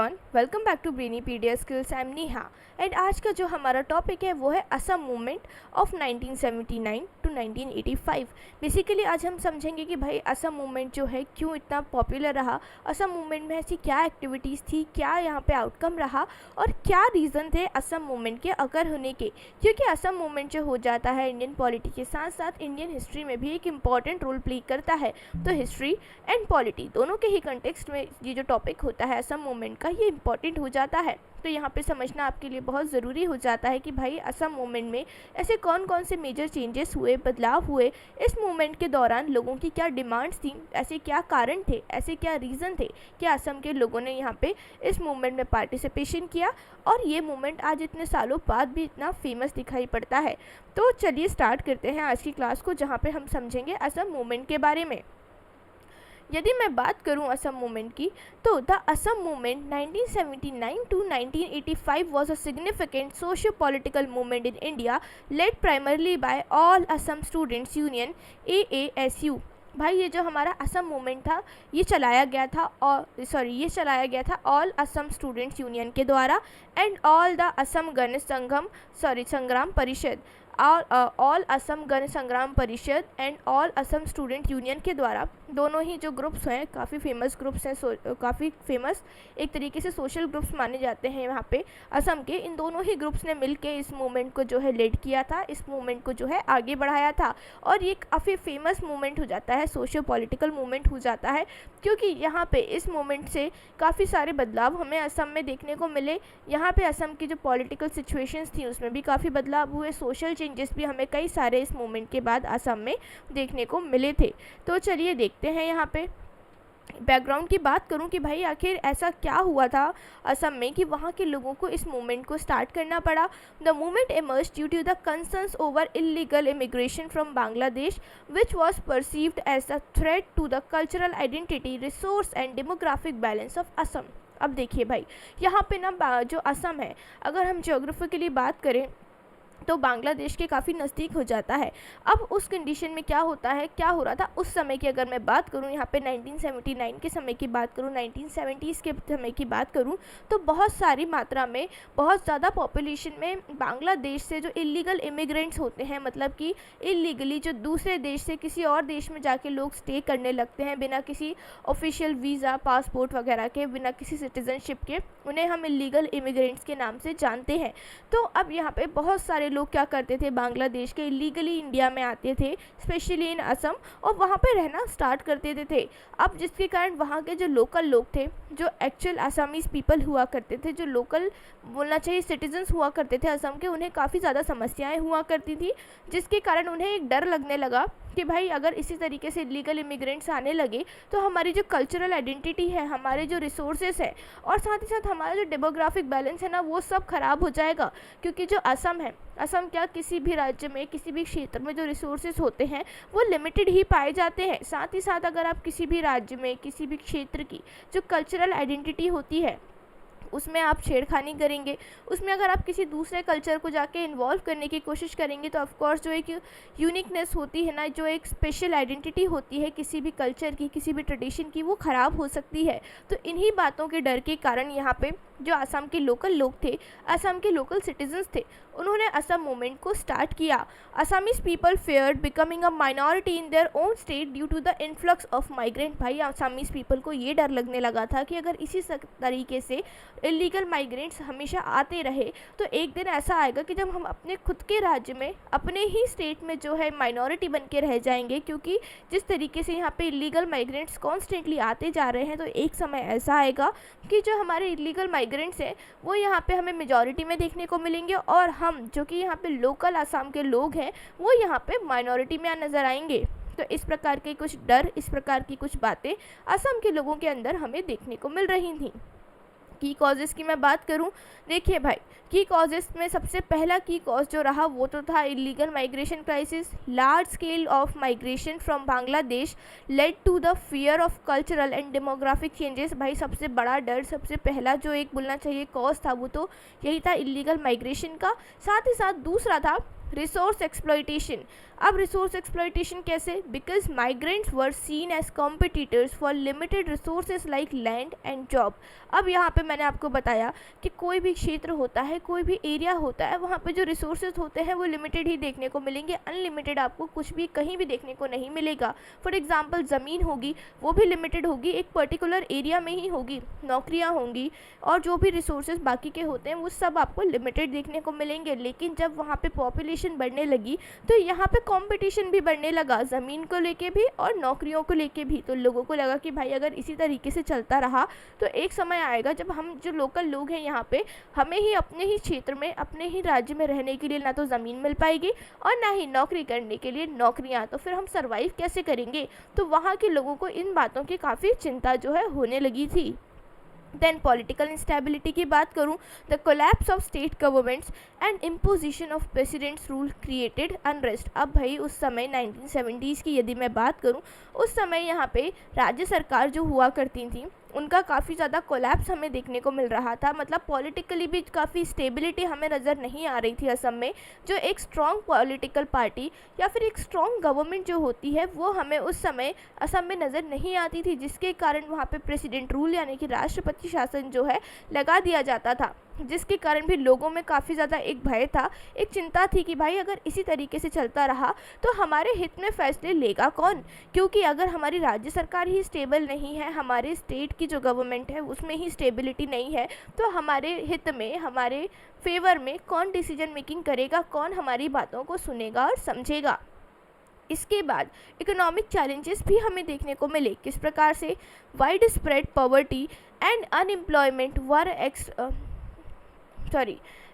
Everyone, welcome back to Brainypedia skills. I am Neha and आज का जो हमारा टॉपिक है वो है Assam movement of 1979 to 1985। Basically आज हम समझेंगे कि भाई असम मूवमेंट जो है क्यों इतना पॉपुलर रहा, असम मूवमेंट में ऐसी क्या एक्टिविटीज़ थी, क्या यहाँ पे आउटकम रहा और क्या रीज़न थे असम मूवमेंट के अगर होने के। क्योंकि असम मूवमेंट जो हो जाता है इंडियन पॉलिटी के साथ साथ इंडियन हिस्ट्री में भी एक इम्पॉर्टेंट रोल प्ले करता है। तो हिस्ट्री एंड पॉलिटी दोनों के ही कंटेक्स्ट में ये जो टॉपिक होता है असम मूवमेंट का, ये इम्पॉर्टेंट हो जाता है। तो यहाँ पे समझना आपके लिए बहुत ज़रूरी हो जाता है कि भाई असम मूवमेंट में ऐसे कौन कौन से मेजर चेंजेस हुए, बदलाव हुए, इस मूवमेंट के दौरान लोगों की क्या डिमांड्स थी, ऐसे क्या कारण थे, ऐसे क्या रीज़न थे कि असम के लोगों ने यहाँ पे इस मूवमेंट में पार्टिसिपेशन किया और ये मूवमेंट आज इतने सालों बाद भी इतना फेमस दिखाई पड़ता है। तो चलिए स्टार्ट करते हैं आज की क्लास को, जहाँ पे हम समझेंगे असम मूवमेंट के बारे में। यदि मैं बात करूं असम मूवमेंट की, तो the Assam movement 1979 to 1985 was a significant socio-political movement in India led primarily by All Assam Students Union AASU। भाई ये जो हमारा असम मूवमेंट था ये चलाया गया था ऑल असम स्टूडेंट्स यूनियन के द्वारा एंड ऑल द असम गण संग्राम परिषद ऑल असम गण संग्राम परिषद and all Assam student union के द्वारा। दोनों ही जो ग्रुप्स हैं काफ़ी फेमस ग्रुप्स हैं, काफ़ी फेमस एक तरीके से सोशल ग्रुप्स माने जाते हैं यहाँ पे असम के। इन दोनों ही ग्रुप्स ने मिलके इस मूवमेंट को जो है लीड किया था, इस मूवमेंट को जो है आगे बढ़ाया था और ये काफ़ी फेमस मूवमेंट हो जाता है, सोशियो पॉलिटिकल मूवमेंट हो जाता है। क्योंकि यहाँ पे इस मूवमेंट से काफ़ी सारे बदलाव हमें असम में देखने को मिले। यहाँ पे असम की जो पॉलिटिकल सिचुएशंस थी उसमें भी काफ़ी बदलाव हुए, सोशल चेंजेस भी हमें कई सारे इस मूवमेंट के बाद असम में देखने को मिले थे। तो चलिए देखते हैं यहाँ पे बैकग्राउंड की बात करूं कि भाई आखिर ऐसा क्या हुआ था असम में कि वहाँ के लोगों को इस मूवमेंट को स्टार्ट करना पड़ा। The movement emerged due to the concerns over illegal immigration from Bangladesh which was perceived as a threat to the cultural identity, resource and demographic balance of Assam. अब देखिए भाई यहाँ पे ना जो असम है, अगर हम ज्योग्राफिकली बात करें तो बांग्लादेश के काफ़ी नज़दीक हो जाता है। अब उस कंडीशन में क्या होता है, क्या हो रहा था उस समय की अगर मैं बात करूं, यहाँ पे 1979 के समय की बात करूं, 1970s के समय की बात करूं, तो बहुत सारी मात्रा में, बहुत ज़्यादा पॉपुलेशन में बांग्लादेश से जो इलीगल इमिग्रेंट्स होते हैं, मतलब कि इलीगली जो दूसरे देश से किसी और देश में जाके लोग स्टे करने लगते हैं बिना किसी ऑफिशियल वीज़ा, पासपोर्ट वगैरह के, बिना किसी सिटीजनशिप के, उन्हें हम इलीगल इमिग्रेंट्स के नाम से जानते हैं। तो अब यहाँ पे बहुत सारे लोग क्या करते थे, बांग्लादेश के इलीगली इंडिया में आते थे, स्पेशली इन असम, और वहाँ पे रहना स्टार्ट कर देते थे। अब जिसके कारण वहाँ के जो लोकल लोग थे, जो एक्चुअल असमीज़ पीपल हुआ करते थे, जो लोकल बोलना चाहिए सिटीजन्स हुआ करते थे असम के, उन्हें काफ़ी ज़्यादा समस्याएं हुआ करती थी, जिसके कारण उन्हें एक डर लगने लगा कि भाई अगर इसी तरीके से इलीगल इमिग्रेंट्स आने लगे तो हमारी जो कल्चरल आइडेंटिटी है, हमारे जो रिसोर्सेज है और साथ ही साथ हमारा जो डेमोग्राफिक बैलेंस है ना, वो सब खराब हो जाएगा। क्योंकि जो असम है, असम क्या किसी भी राज्य में, किसी भी क्षेत्र में जो रिसोर्सेज होते हैं वो लिमिटेड ही पाए जाते हैं। साथ ही साथ अगर आप किसी भी राज्य में, किसी भी क्षेत्र की जो कल्चरल आइडेंटिटी होती है उसमें आप छेड़खानी करेंगे, उसमें अगर आप किसी दूसरे कल्चर को जाके इन्वॉल्व करने की कोशिश करेंगे तो ऑफकोर्स जो एक यूनिकनेस होती है ना, जो एक स्पेशल आइडेंटिटी होती है किसी भी कल्चर की, किसी भी ट्रेडिशन की, वो ख़राब हो सकती है। तो इन्हीं बातों के डर के कारण यहाँ पे जो असम के लोकल लोग थे, असम के लोकल सिटीजन्स थे, उन्होंने असम मूवमेंट को स्टार्ट किया। Assamese people feared becoming a minority in their own state due to the influx of migrant. भाई असमीज पीपल को ये डर लगने लगा था कि अगर इसी तरीके से इलीगल माइग्रेंट्स हमेशा आते रहे तो एक दिन ऐसा आएगा कि जब हम अपने खुद के राज्य में, अपने ही स्टेट में जो है माइनॉरिटी बन के रह जाएंगे। क्योंकि जिस तरीके से यहाँ पे इलीगल माइग्रेंट्स कॉन्स्टेंटली आते जा रहे हैं, तो एक समय ऐसा आएगा कि जो हमारे इलीगल माइग्रेंट्स हैं वो यहाँ पे हमें मेजॉरिटी में देखने को मिलेंगे और हम जो कि यहाँ पे लोकल असम के लोग हैं वो यहाँ पे माइनॉरिटी में नज़र आएंगे। तो इस प्रकार के कुछ डर, इस प्रकार की कुछ बातें असम के लोगों के अंदर हमें देखने को मिल रही थी। की कॉजेज़ की मैं बात करूं, देखिए भाई की कॉजेज़ में सबसे पहला की कॉज जो रहा वो तो था illegal migration crisis. Large scale of migration from Bangladesh led to the fear of cultural and demographic changes. भाई सबसे बड़ा डर, सबसे पहला जो एक बोलना चाहिए कॉज था वो तो यही था इलीगल माइग्रेशन का। साथ ही साथ दूसरा था रिसोर्स एक्सप्लॉयटेशन। अब रिसोर्स एक्सप्लॉयटेशन कैसे? Because migrants were seen as competitors for limited resources like land and job. अब यहाँ पे मैंने आपको बताया कि कोई भी क्षेत्र होता है, कोई भी एरिया होता है, वहाँ पे जो रिसोर्सेज होते हैं वो लिमिटेड ही देखने को मिलेंगे, अनलिमिटेड आपको कुछ भी कहीं भी देखने को नहीं मिलेगा। फॉर एग्जांपल ज़मीन होगी, वो भी लिमिटेड होगी, एक पर्टिकुलर एरिया में ही होगी। नौकरियाँ होंगी और जो भी रिसोर्सेज बाकी के होते हैं वो सब आपको लिमिटेड देखने को मिलेंगे। लेकिन जब वहाँ पे पॉपुलेशन बढ़ने लगी तो यहाँ पे कंपटीशन भी बढ़ने लगा, ज़मीन को लेके भी और नौकरियों को लेके भी। तो लोगों को लगा कि भाई अगर इसी तरीके से चलता रहा तो एक समय आएगा जब हम जो लोकल लोग हैं यहाँ पे, हमें ही अपने ही क्षेत्र में, अपने ही राज्य में रहने के लिए ना तो ज़मीन मिल पाएगी और ना ही नौकरी करने के लिए नौकरियाँ। तो फिर हम सर्वाइव कैसे करेंगे? तो वहाँ के लोगों को इन बातों की काफ़ी चिंता जो है होने लगी थी। देन पॉलिटिकल इंस्टेबिलिटी की बात करूं, the collapse of state governments and imposition of presidents rule created unrest. अब भाई उस समय 1970s की यदि मैं बात करूं, उस समय यहाँ पे राज्य सरकार जो हुआ करती थी उनका काफ़ी ज़्यादा कोलैप्स हमें देखने को मिल रहा था। मतलब पॉलिटिकली भी काफ़ी स्टेबिलिटी हमें नज़र नहीं आ रही थी असम में। जो एक स्ट्रॉन्ग पॉलिटिकल पार्टी या फिर एक स्ट्रॉन्ग गवर्नमेंट जो होती है वो हमें उस समय असम में नज़र नहीं आती थी, जिसके कारण वहाँ पे प्रेसिडेंट रूल यानी कि राष्ट्रपति शासन जो है लगा दिया जाता था, जिसके कारण भी लोगों में काफ़ी ज़्यादा एक भय था, एक चिंता थी कि भाई अगर इसी तरीके से चलता रहा तो हमारे हित में फैसले लेगा कौन? क्योंकि अगर हमारी राज्य सरकार ही स्टेबल नहीं है, हमारे स्टेट की जो गवर्नमेंट है उसमें ही स्टेबिलिटी नहीं है, तो हमारे हित में, हमारे फेवर में कौन डिसीजन मेकिंग करेगा, कौन हमारी बातों को सुनेगा और समझेगा? इसके बाद इकोनॉमिक चैलेंजेस भी हमें देखने को मिले। किस प्रकार से? Wide spread poverty and unemployment were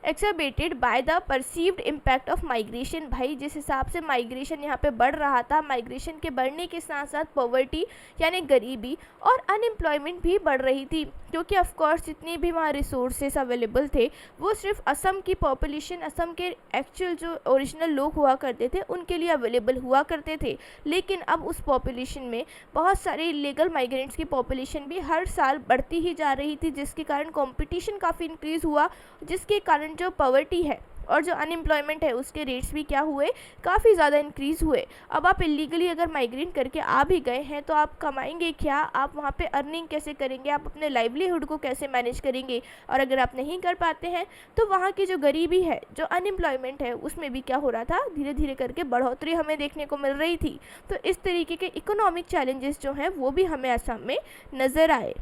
exacerbated by the perceived impact of migration. भाई जिस हिसाब से माइग्रेशन यहाँ पे बढ़ रहा था, माइग्रेशन के बढ़ने के साथ साथ पॉवर्टी यानी गरीबी और अनएम्प्लॉयमेंट भी बढ़ रही थी, क्योंकि ऑफ कोर्स जितनी भी वहाँ रिसोर्सेस अवेलेबल थे वो सिर्फ असम की पॉपुलेशन, असम के एक्चुअल जो ओरिजिनल लोग हुआ करते थे उनके लिए अवेलेबल हुआ करते थे। लेकिन अब उस पॉपुलेशन में बहुत सारे इलीगल माइग्रेंट्स की पॉपुलेशन भी हर साल बढ़ती ही जा रही थी, जिसके कारण कंपटीशन काफ़ी इंक्रीज़ हुआ, जिसके कारण जो पॉवर्टी है और जो अनएम्प्लॉयमेंट है उसके रेट्स भी क्या हुए, काफ़ी ज़्यादा इंक्रीज़ हुए। अब आप इलीगली अगर माइग्रेट करके आ भी गए हैं तो आप कमाएंगे क्या? आप वहाँ पे अर्निंग कैसे करेंगे? आप अपने लाइवलीहुड को कैसे मैनेज करेंगे? और अगर आप नहीं कर पाते हैं तो वहाँ की जो गरीबी है, जो अनएम्प्लॉयमेंट है, उसमें भी क्या हो रहा था, धीरे धीरे करके बढ़ोतरी हमें देखने को मिल रही थी। तो इस तरीके के इकोनॉमिक चैलेंजेस जो हैं वो भी हमें असम में नज़र आए।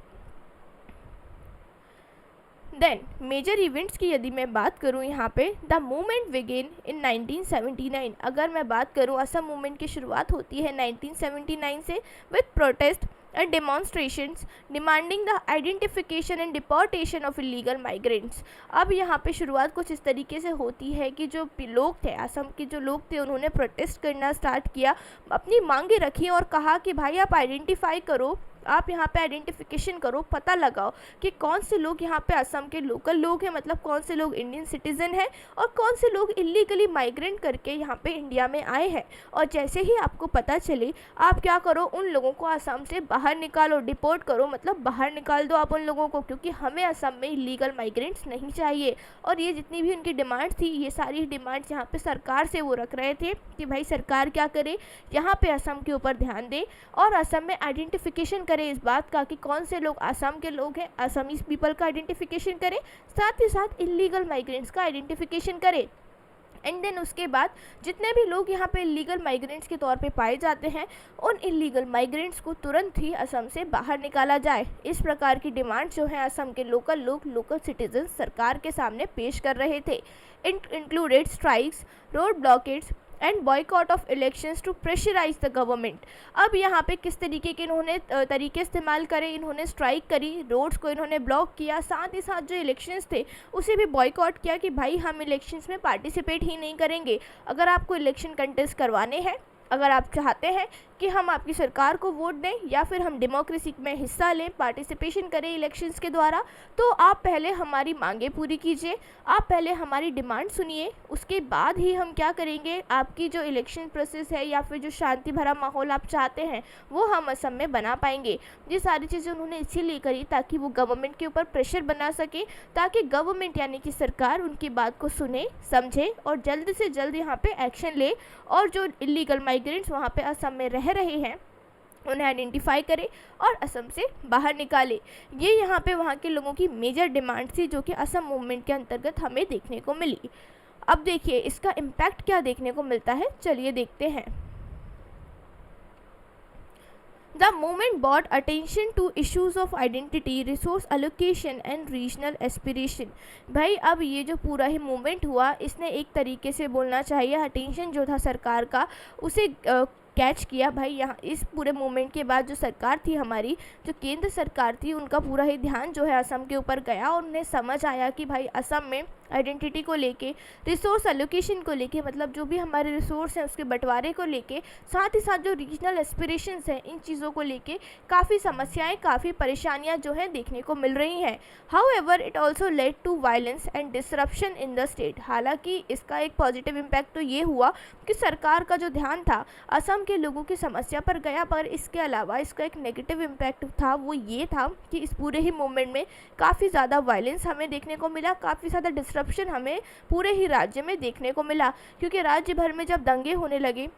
देन मेजर इवेंट्स की यदि मैं बात करूं, यहाँ पे द मूवमेंट बिगिन इन 1979। अगर मैं बात करूं, असम मूवमेंट की शुरुआत होती है 1979 से with protest and demonstrations demanding the identification and deportation of illegal migrants. अब यहाँ पे शुरुआत कुछ इस तरीके से होती है कि जो लोग थे, असम के जो लोग थे, उन्होंने प्रोटेस्ट करना स्टार्ट किया, अपनी मांगे रखी और कहा कि भाई आप आइडेंटिफाई करो, आप यहाँ पे आइडेंटिफिकेशन करो, पता लगाओ कि कौन से लोग यहाँ पे असम के लोकल लोग हैं, मतलब कौन से लोग इंडियन सिटीज़न हैं और कौन से लोग इलीगली माइग्रेंट करके यहाँ पे इंडिया में आए हैं। और जैसे ही आपको पता चले, आप क्या करो, उन लोगों को असम से बाहर निकालो, डिपोर्ट करो, मतलब बाहर निकाल दो आप उन लोगों को, क्योंकि हमें असम में इलीगल माइग्रेंट्स नहीं चाहिए। और ये जितनी भी उनकी डिमांड थी, ये सारी डिमांड्स यहाँ पे सरकार से वो रख रहे थे कि भाई सरकार क्या करे, यहाँ पे असम के ऊपर ध्यान दे और असम में आइडेंटिफिकेशन करें इस बात का कि कौन से लोग असम के लोग हैं, असमीज पीपल का आइडेंटिफिकेशन करें, साथ ही साथ इलीगल माइग्रेंट्स का आइडेंटिफिकेशन करें। एंड देन उसके बाद जितने भी लोग यहाँ पे इलीगल माइग्रेंट्स के तौर पे पाए जाते हैं, उन इलीगल माइग्रेंट्स को तुरंत ही असम से बाहर निकाला जाए। इस प्रकार की डिमांड जो है असम के लोकल लोग, लोकल सिटीजन सरकार के सामने पेश कर रहे थे। Included strikes, road blockades and boycott of elections to pressurise the government. अब यहाँ पे किस तरीके के इन्होंने तरीके इस्तेमाल करे, इन्होंने स्ट्राइक करी, रोड्स को इन्होंने ब्लॉक किया, साथ ही साथ जो इलेक्शंस थे उसे भी बॉयकॉट किया कि भाई हम इलेक्शंस में पार्टिसिपेट ही नहीं करेंगे। अगर आपको इलेक्शन कंटेस्ट करवाने हैं अगर आप चाहते हैं कि हम आपकी सरकार को वोट दें या फिर हम डेमोक्रेसी में हिस्सा लें, पार्टिसिपेशन करें इलेक्शंस के द्वारा, तो आप पहले हमारी मांगें पूरी कीजिए, आप पहले हमारी डिमांड सुनिए, उसके बाद ही हम क्या करेंगे, आपकी जो इलेक्शन प्रोसेस है या फिर जो शांति भरा माहौल आप चाहते हैं वो हम असम में बना पाएंगे। ये सारी चीज़ें उन्होंने इसीलिए करी ताकि वो गवर्नमेंट के ऊपर प्रेशर बना सके, ताकि गवर्नमेंट यानी कि सरकार उनकी बात को सुने, समझे और जल्द से जल्द यहाँ पे एक्शन ले, और जो इलीगल माइग्रेंट्स वहाँ पे असम में रह रहे हैं उन्हें आइडेंटिफाई करे और असम से बाहर निकाले। ये यहाँ पे वहाँ के लोगों की मेजर डिमांड थी, जो कि असम मूवमेंट के अंतर्गत हमें देखने को मिली। अब देखिए इसका इम्पैक्ट क्या देखने को मिलता है, चलिए देखते हैं। The movement brought attention to issues of identity, resource allocation and regional aspiration। भाई अब ये जो पूरा ही मूवमेंट हुआ, इसने एक तरीके से बोलना चाहिए अटेंशन जो था सरकार का उसे कैच किया। भाई यहाँ इस पूरे मूवमेंट के बाद जो सरकार थी हमारी, जो केंद्र सरकार थी, उनका पूरा ही ध्यान जो है असम के ऊपर गया और उन्हें समझ आया कि भाई असम में आइडेंटिटी को लेके, रिसोर्स एलोकेशन को लेके, मतलब जो भी हमारे रिसोर्स हैं उसके बंटवारे को लेके, साथ ही साथ जो रीजनल एस्पिरेशंस हैं, इन चीज़ों को लेके काफ़ी समस्याएं, काफ़ी परेशानियां जो हैं देखने को मिल रही हैं। However it also led to violence and disruption in the state. हालांकि इसका एक पॉजिटिव इम्पैक्ट तो ये हुआ कि सरकार का जो ध्यान था असम के लोगों की समस्या पर गया, पर इसके अलावा इसका एक नेगेटिव इम्पैक्ट था, वो ये था कि इस पूरे ही मूवमेंट में काफ़ी ज़्यादा वायलेंस हमें देखने को मिला, काफ़ी ज़्यादा डिसरप्शन हमें पूरे ही राज्य में देखने को मिला। क्योंकि राज्य भर में जब दंगे होने लगे,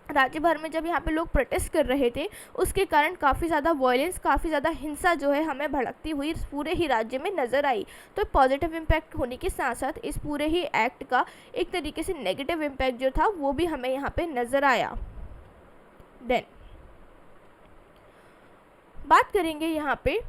राज्य भर में जब यहाँ पे लोग प्रोटेस्ट कर रहे थे, उसके कारण काफ़ी ज़्यादा वायलेंस, काफ़ी ज़्यादा हिंसा जो है हमें भड़कती हुई पूरे ही राज्य में नज़र आई। तो पॉजिटिव इम्पैक्ट होने के साथ साथ इस पूरे ही एक्ट का एक तरीके से नेगेटिव इम्पैक्ट जो था वो भी हमें यहाँ पे नज़र आया। देन बात करेंगे यहाँ पे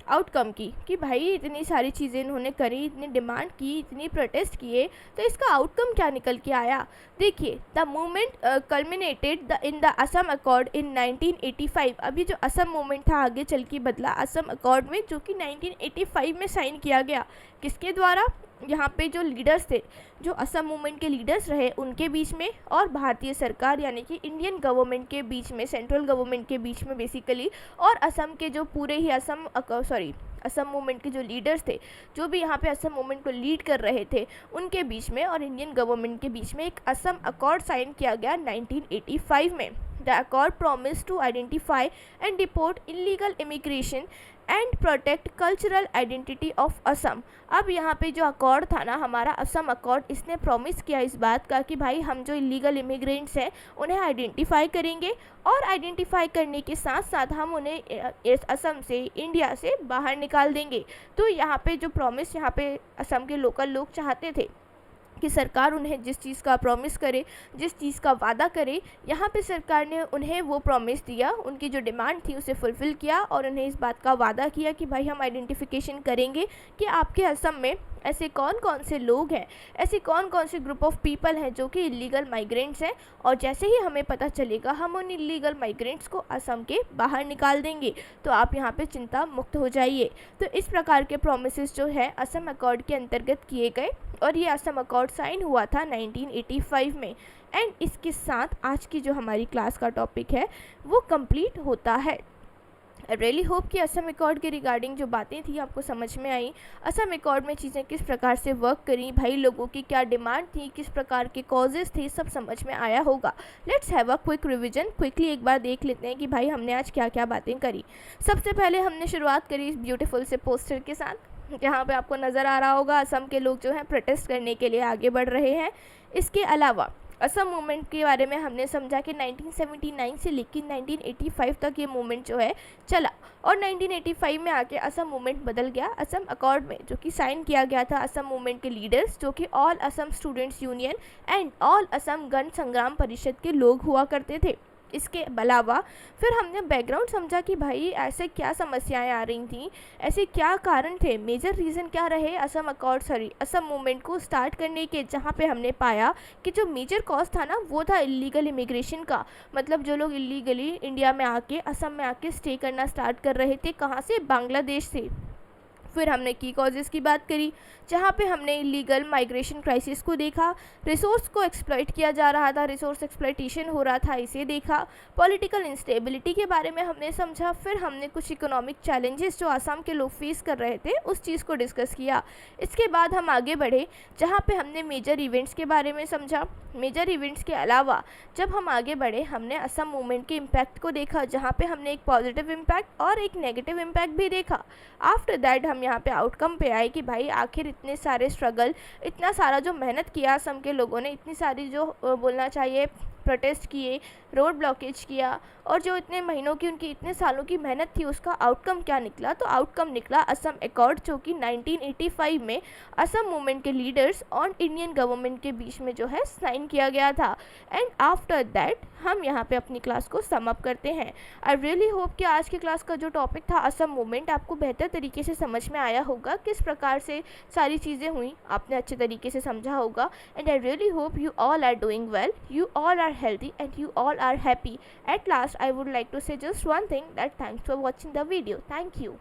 आउटकम की, कि भाई इतनी सारी चीज़ें इन्होंने करी, इतनी डिमांड की, इतनी प्रोटेस्ट किए, तो इसका आउटकम क्या निकल के आया। देखिए, the movement culminated in the Assam accord in 1985। अभी जो असम मूवमेंट था आगे चल के बदला असम अकॉर्ड में, जो कि 1985 में साइन किया गया। किसके द्वारा, यहाँ पे जो लीडर्स थे, जो असम मूवमेंट के लीडर्स रहे उनके बीच में, और भारतीय सरकार यानी कि इंडियन गवर्नमेंट के बीच में, सेंट्रल गवर्नमेंट के बीच में बेसिकली, और असम के जो पूरे ही असम मूवमेंट के जो लीडर्स थे, जो भी यहाँ पे असम मूवमेंट को लीड कर रहे थे, उनके बीच में और इंडियन गवर्नमेंट के बीच में एक असम अकॉर्ड साइन किया गया 1985 में। The accord promise to identify and deport illegal immigration and protect cultural identity of Assam. अब यहाँ पे जो अकॉर्ड था ना हमारा असम अकॉर्ड, इसने प्रॉमिस किया इस बात का कि भाई हम जो इलीगल इमिग्रेंट्स हैं उन्हें आइडेंटिफाई करेंगे, और आइडेंटिफाई करने के साथ साथ हम उन्हें इस असम से, इंडिया से बाहर निकाल देंगे। तो यहाँ पे जो प्रॉमिस यहाँ पे असम के लोकल लोग चाहते थे कि सरकार उन्हें जिस चीज़ का प्रॉमिस करे, जिस चीज़ का वादा करे, यहाँ पे सरकार ने उन्हें वो प्रॉमिस दिया, उनकी जो डिमांड थी उसे फुलफ़िल किया, और उन्हें इस बात का वादा किया कि भाई हम आइडेंटिफिकेशन करेंगे कि आपके असम में ऐसे कौन कौन से लोग हैं, ऐसे कौन कौन से ग्रुप ऑफ पीपल हैं जो कि इलीगल माइग्रेंट्स हैं, और जैसे ही हमें पता चलेगा हम उन इलीगल माइग्रेंट्स को असम के बाहर निकाल देंगे, तो आप यहाँ पे चिंता मुक्त हो जाइए। तो इस प्रकार के प्रोमिसेस जो है असम अकॉर्ड के अंतर्गत किए गए, और ये असम अकॉर्ड साइन हुआ था 1985 में। एंड इसके साथ आज की जो हमारी क्लास का टॉपिक है वो कंप्लीट होता है। आई रियली होप कि असम अकॉर्ड के रिगार्डिंग जो बातें थी आपको समझ में आई, असम अकॉर्ड में चीज़ें किस प्रकार से वर्क करी, भाई लोगों की क्या डिमांड थी, किस प्रकार के कॉजेज़ थे, सब समझ में आया होगा। Let's have a quick revision, quickly एक बार देख लेते हैं कि भाई हमने आज क्या क्या बातें करी। सबसे पहले हमने शुरुआत करी इस ब्यूटीफुल से पोस्टर के साथ, जहाँ पे आपको नज़र आ रहा होगा असम के लोग जो हैं प्रोटेस्ट करने के लिए आगे बढ़ रहे हैं। इसके अलावा असम मूवमेंट के बारे में हमने समझा कि 1979 से लेकर 1985 तक ये मूवमेंट जो है चला, और 1985 में आके असम मूवमेंट बदल गया असम अकॉर्ड में, जो कि साइन किया गया था असम मूवमेंट के लीडर्स, जो कि all Assam students union and all Assam गण संग्राम परिषद के लोग हुआ करते थे। इसके अलावा फिर हमने बैकग्राउंड समझा कि भाई ऐसे क्या समस्याएं आ रही थी, ऐसे क्या कारण थे, मेजर रीज़न क्या रहे असम मूवमेंट को स्टार्ट करने के, जहाँ पे हमने पाया कि जो मेजर कॉज था ना वो था इलीगल इमिग्रेशन का। मतलब जो लोग इलीगली इंडिया में आके, असम में आके स्टे करना स्टार्ट कर रहे थे, कहाँ से, बांग्लादेश से। फिर हमने की कॉजेज़ की बात करी, जहाँ पे हमने इलीगल माइग्रेशन क्राइसिस को देखा, रिसोर्स को एक्सप्लॉइट किया जा रहा था, रिसोर्स एक्सप्लॉइटेशन हो रहा था, इसे देखा, पॉलिटिकल इंस्टेबिलिटी के बारे में हमने समझा, फिर हमने कुछ इकोनॉमिक चैलेंजेस जो आसाम के लोग फेस कर रहे थे उस चीज़ को डिस्कस किया। इसके बाद हम आगे बढ़े, जहाँ पे हमने मेजर इवेंट्स के बारे में समझा। मेजर इवेंट्स के अलावा जब हम आगे बढ़े, हमने असम मूवमेंट के इम्पैक्ट को देखा, जहाँ पे हमने एक पॉजिटिव इम्पैक्ट और एक नेगेटिव इम्पैक्ट भी देखा। आफ्टर दैट हम यहाँ पे आउटकम पे आए कि भाई आखिर इतने सारे स्ट्रगल, इतना सारा जो मेहनत किया असम के लोगों ने, इतनी सारी जो बोलना चाहिए प्रोटेस्ट किए, रोड ब्लॉकेज किया, और जो इतने महीनों की उनकी इतने सालों की मेहनत थी उसका आउटकम क्या निकला। तो आउटकम निकला असम अकॉर्ड, जो कि 1985 में असम मूवमेंट के लीडर्स और इंडियन गवर्नमेंट के बीच में जो है साइन किया गया था। एंड आफ्टर दैट हम यहाँ पे अपनी क्लास को सम अप करते हैं। आई रियली होप कि आज की क्लास का जो टॉपिक था असम मूवमेंट आपको बेहतर तरीके से समझ में आया होगा, किस प्रकार से सारी चीज़ें हुई आपने अच्छे तरीके से समझा होगा। And I really hope you all are doing well, you all are healthy, and you all are happy. At last I would like to say just one thing, that thanks for watching the video. Thank you.